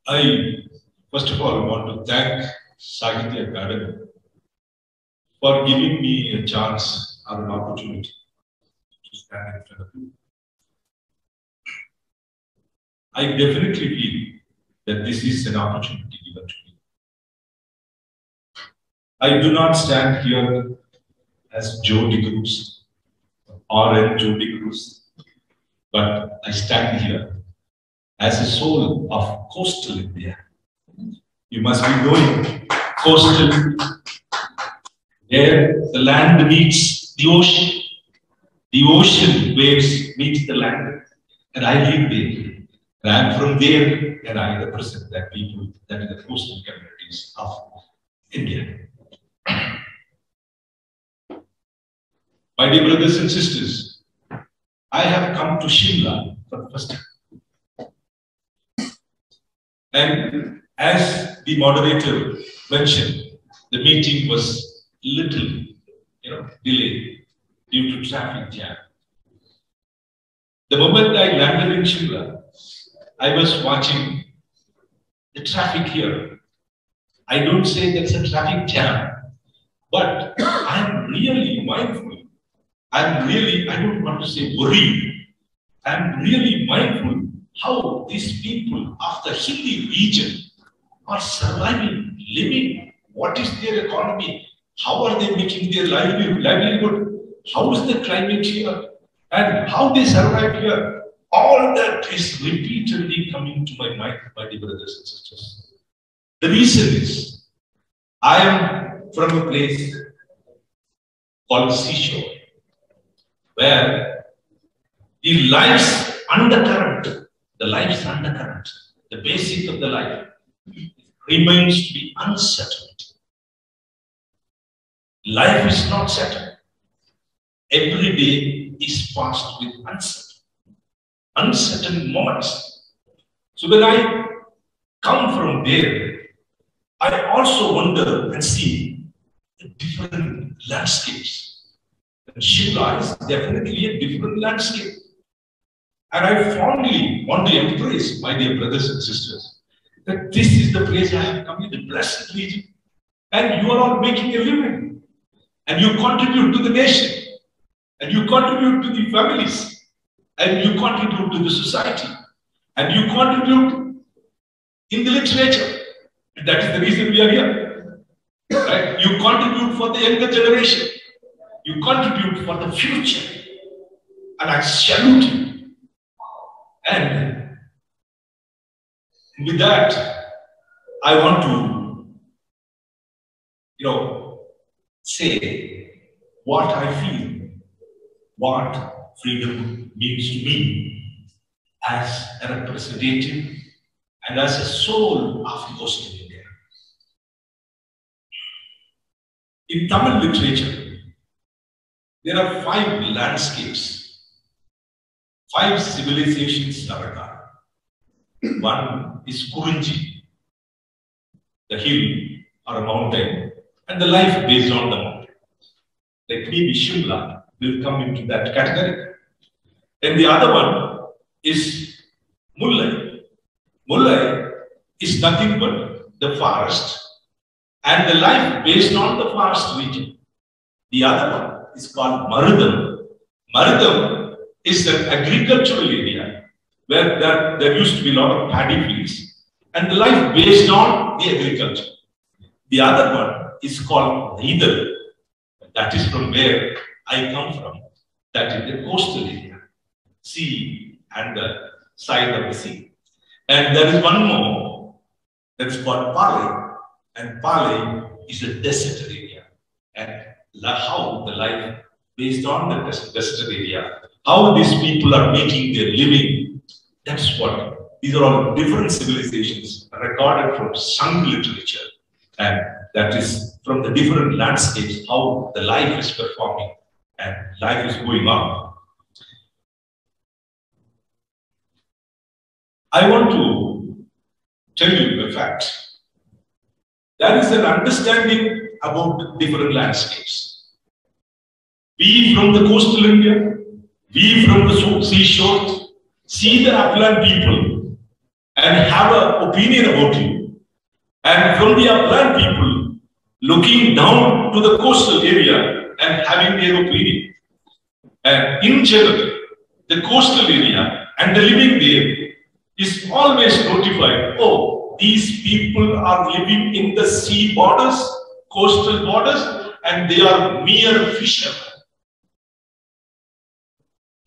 I, first of all, want to thank Sahitya Academy for giving me a chance or an opportunity to stand in front of you. I definitely feel that this is an opportunity given to me. I do not stand here as Joe DeCruz or a Joe DeCruz, but I stand here as a soul of coastal India. You must be knowing coastal, where the land meets the ocean waves meet the land, and I live there. And I am from there, and I represent that people, that is the coastal communities of India. My dear brothers and sisters, I have come to Simla for the first time. And as the moderator mentioned, the meeting was little, delayed due to traffic jam. The moment I landed in Simla, I was watching the traffic here. I don't say there's a traffic jam, but I'm really mindful. I don't want to say worried. I'm really mindful how these people of the hilly region are surviving, living. What is their economy? How are they making their livelihood? How is the climate here? And how they survive here? All that is repeatedly coming to my mind, my dear brothers and sisters. The reason is, I am from a place called seashore, where the life's undercurrent, the basic of the life, remains to be unsettled. Life is not settled. Every day is passed with uncertain moments. So when I come from there, I also wonder and see different landscapes. And Simla is definitely a different landscape. And I fondly want to embrace, my dear brothers and sisters, that this is the place I have come in, the blessed region. And you are all making a living. And you contribute to the nation. And you contribute to the families. And you contribute to the society. And you contribute in the literature. And that is the reason we are here. Right? You contribute for the younger generation. You contribute for the future. And I salute you. And with that, I want to, say what I feel, what freedom means to me as a representative and as a soul of coastal India. In Tamil literature, there are 5 landscapes, 5 civilizations Navaka. One is Kurunji, the hill or a mountain, and the life based on the mountain. Like maybe Simla will come into that category. And the other one is Mullai. Mullai is nothing but the forest and the life based on the forest region. The other one is called Marudam. Marudam is an agricultural area where there used to be a lot of paddy fields and the life based on the agriculture. The other one is called Neither. That is from where I come from. That is the coastal area, sea and the side of the sea. And there is one more that's called Pale, and Pale is a desert area. And how the life based on the desert area, how these people are making their living, that's what. These are all different civilizations recorded from Sung literature. And that is from the different landscapes, how the life is performing and life is going on. I want to tell you a fact. There is an understanding about different landscapes. We from the coastal India, we from the seashore, see the upland people and have an opinion about you. And from the upland people looking down to the coastal area and having their opinion. And in general, the coastal area and the living there is always notified, oh, these people are living in the sea borders, coastal borders, and they are mere fishermen.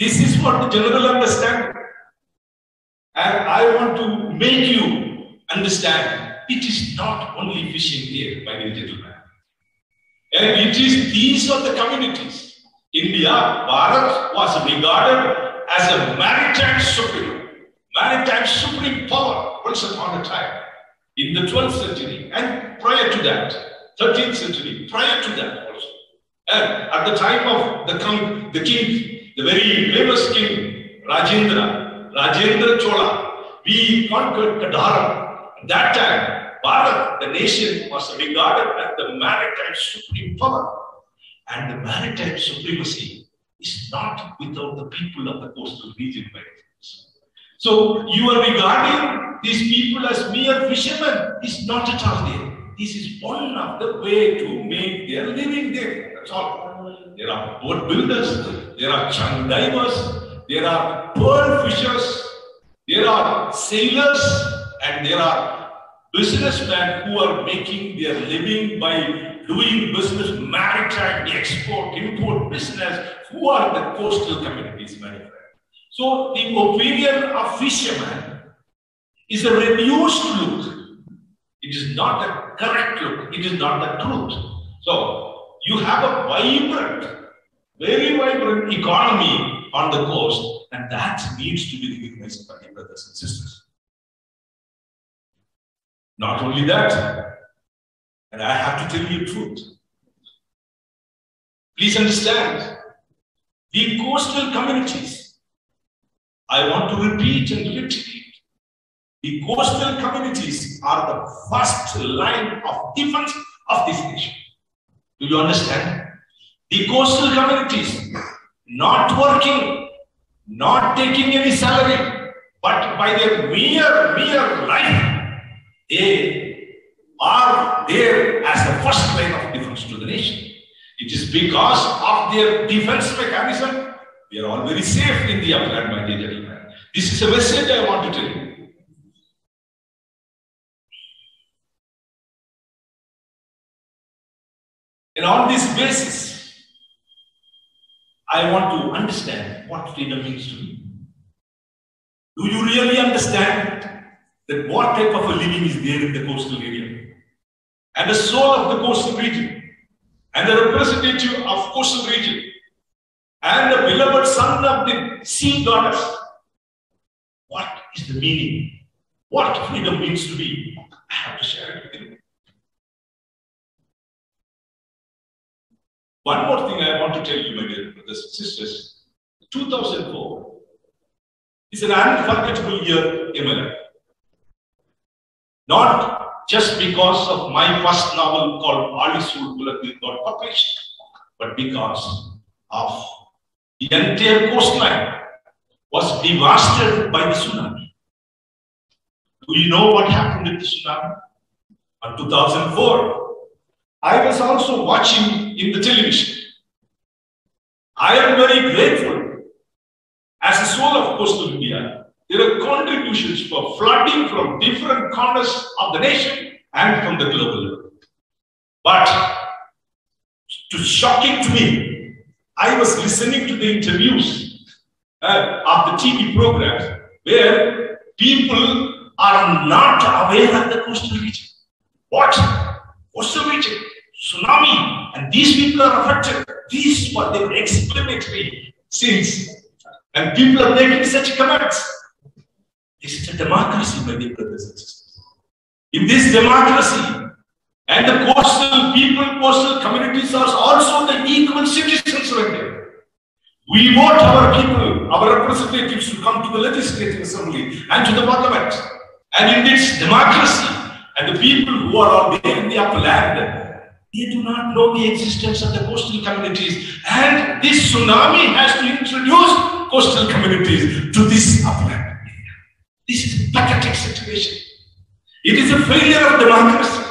This is what the general understanding. And I want to make you understand, it is not only fishing here, my dear gentlemen. And it is, these are the communities. India, Bharat was regarded as a maritime supreme power once upon a time in the 12th century and prior to that, 13th century, prior to that also. And at the time of the king, the very famous king, Rajendra Chola, we conquered Kandahar. At that time, Bharat, the nation, was regarded as the maritime supreme power. And the maritime supremacy is not without the people of the coastal region, my friends. So you are regarding these people as mere fishermen. It's not at all there. This is one of the way to make their living there. That's all. There are boat builders, there are chunk divers, there are pearl fishers, there are sailors, and there are businessmen who are making their living by doing business, maritime, export, import business, who are the coastal communities, my friend. So the opinion of fishermen is a reduced look. It is not a correct look. It is not the truth. So you have a vibrant, very vibrant economy on the coast, and that needs to be recognized by the brothers and sisters. Not only that, and I have to tell you the truth. Please understand, the coastal communities, I want to repeat and repeat, the coastal communities are the first line of defense of this nation. Do you understand? The coastal communities, not working, not taking any salary, but by their mere life, they are there as the first line of defense to the nation. It is because of their defense mechanism, we are all very safe in the upland, my dear gentlemen. This is a message I want to tell you. And on this basis, I want to understand what freedom means to me. Do you really understand that what type of a living is there in the coastal area? And the soul of the coastal region, and the representative of coastal region, and the beloved son of the sea goddess. What is the meaning? What freedom means to me? I have to share it with you. One more thing I want to tell you, my dear brothers and sisters. 2004 is an unforgettable year in my life. Not just because of my first novel called Alisul Kulakil got published, but because of the entire coastline was devastated by the tsunami. Do you know what happened with the tsunami? In 2004, I was also watching in the television. I am very grateful as a soul of coastal India. There are contributions for flooding from different corners of the nation and from the global level. But shocking to me, I was listening to the interviews of the TV programs where people are not aware of the coastal region. What? Coastal region, tsunami, and these people are affected. These were their explanatory scenes. And people are making such comments. This is a democracy, my dear brothers and sisters. In this democracy, and the coastal people, coastal communities are also the equal citizens right there. We vote our people, our representatives to come to the legislative assembly and to the parliament. And in this democracy, and the people who are all there in the upland, they do not know the existence of the coastal communities. And this tsunami has to introduce coastal communities to this upland area. This is a pathetic situation. It is a failure of democracy.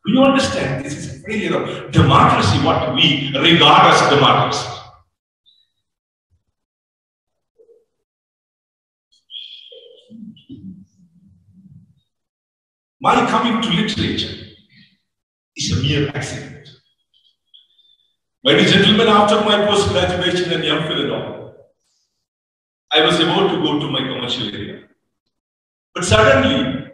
Do you understand? This is a failure of democracy, what we regard as democracy. My coming to literature is a mere accident. Ladies and gentlemen, after my post-graduation in MPhil, I was about to go to my commercial area. But suddenly,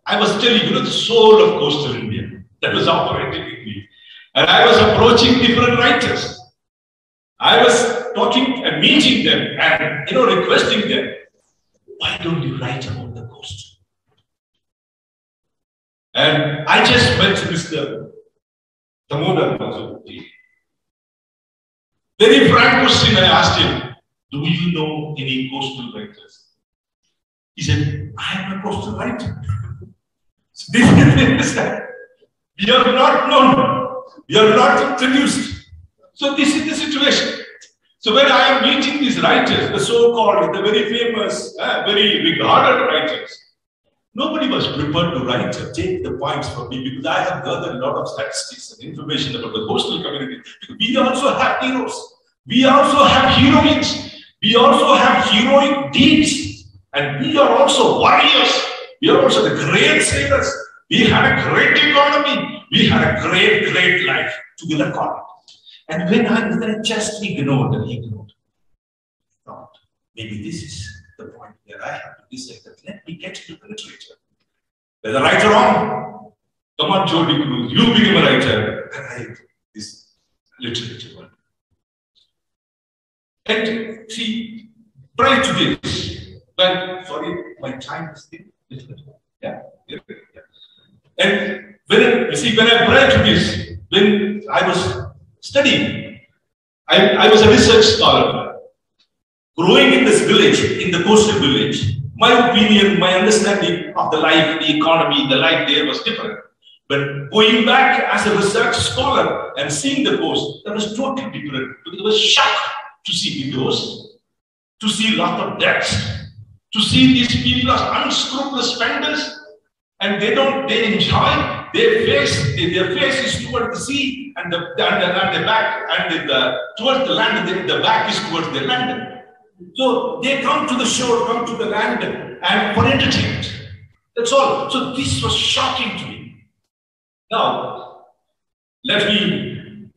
I was telling the soul of coastal India that was operating in me. And I was approaching different writers. I was talking and meeting them and, requesting them, why don't you write about the coast? And I just met Mr. Damodar Mazumdar. Very frank question I asked him, do you know any coastal writers? He said, I am a coastal writer. So this is we are not known. We are not introduced. So this is the situation. So when I am meeting these writers, the so-called, the very famous, very regarded writers, nobody was prepared to write or take the points from me because I have gathered a lot of statistics and information about the coastal community. We also have heroes. We also have heroines. We also have heroic deeds. And we are also warriors. We are also the great sailors. We had a great economy. We had a great, great life to be recorded. And when I just ignored, I thought, maybe this is the point where I have to decide that let me get into the literature. Whether right or wrong, come on, Jody Cruz, you become a writer and write this literature one. And see, prior to this, sorry, my time is still yeah. And when I prior to this, when I was studying, I was a research scholar. Growing in this village, in the coastal village, my opinion, my understanding of the life, the economy, the life there was different. But going back as a research scholar and seeing the coast, that was totally different. Because it was shocked to see windows, to see a lot of debts, to see these people as unscrupulous spenders, and they enjoy. Their face is towards the sea, and the back, and towards the land, the back is towards the land. So they come to the shore, come to the land, and for entertainment. That's all. So this was shocking to me. Now, let me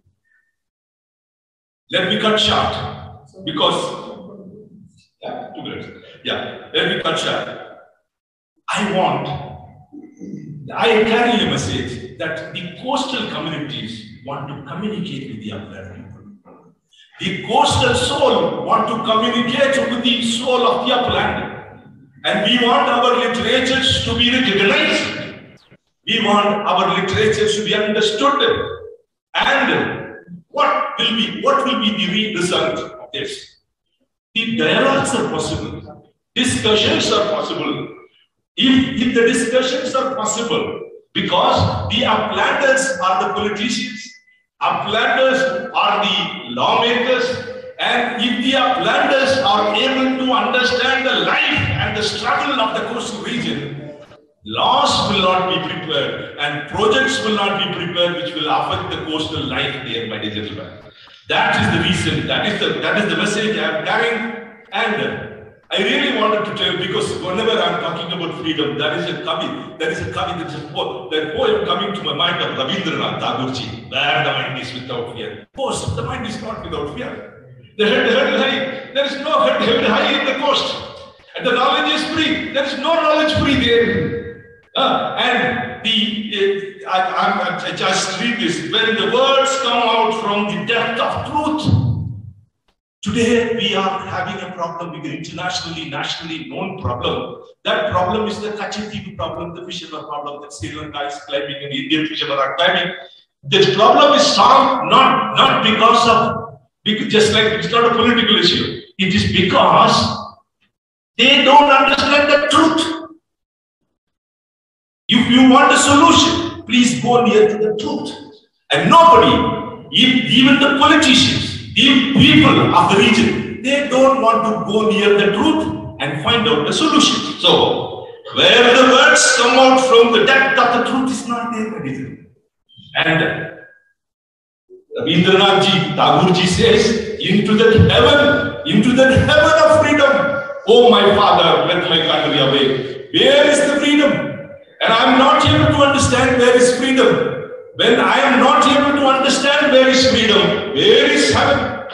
cut short because 2 minutes. Yeah, let me cut short. I carry a message that the coastal communities want to communicate with the upland people. The coastal soul want to communicate with the soul of the upland. And we want our literatures to be recognized. We want our literatures to be understood. And what will be the result of this? The dialogues are possible. Discussions are possible. If the discussions are possible, because the uplanders are the politicians, uplanders are the lawmakers, and if the uplanders are able to understand the life and the struggle of the coastal region, laws will not be prepared and projects will not be prepared which will affect the coastal life there, my dear gentlemen. That is the reason, that is the message I am carrying. And I really wanted to tell, because whenever I am talking about freedom, there is a poem coming to my mind of Rabindranath Tagore, where the mind is without fear. Of course, the mind is not without fear. The head high, there is no head high in the coast. And the knowledge is free. There is no knowledge free there. I just read this. When the words come out from the depth of truth, today we are having a problem with the internationally, nationally known problem. That problem is the Kachitivu problem, the fisherman problem that Sri Lanka is climbing and Indian fishermen are climbing. This problem is solved not because just like it's not a political issue. It is because they don't understand the truth. If you want a solution, please go near to the truth. And nobody, even the politicians, the people of the region, they don't want to go near the truth and find out the solution. So, where the words come out from the depth of the truth is not there, medicine. And Rabindranath ji, Tagore ji says, into that heaven of freedom. Oh my Father, let my country away. Where is the freedom? And I am not able to understand where is freedom. When I am not able to understand where is freedom, where is heaven?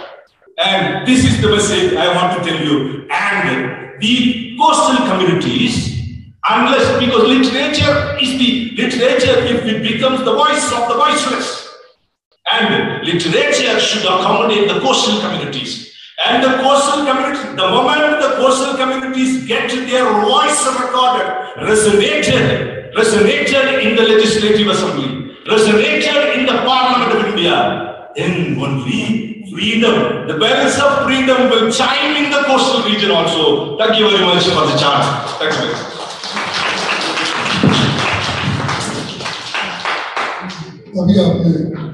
And this is the message I want to tell you. And the coastal communities, unless, because literature is the literature, if it becomes the voice of the voiceless. And literature should accommodate the coastal communities. And the coastal communities, the moment the coastal communities get their voice recorded, resonated in the Legislative Assembly, resonated in the Parliament of India, then only freedom, the bells of freedom will chime in the coastal region also. Thank you very much for the chance. Thanks very much. अभी आपने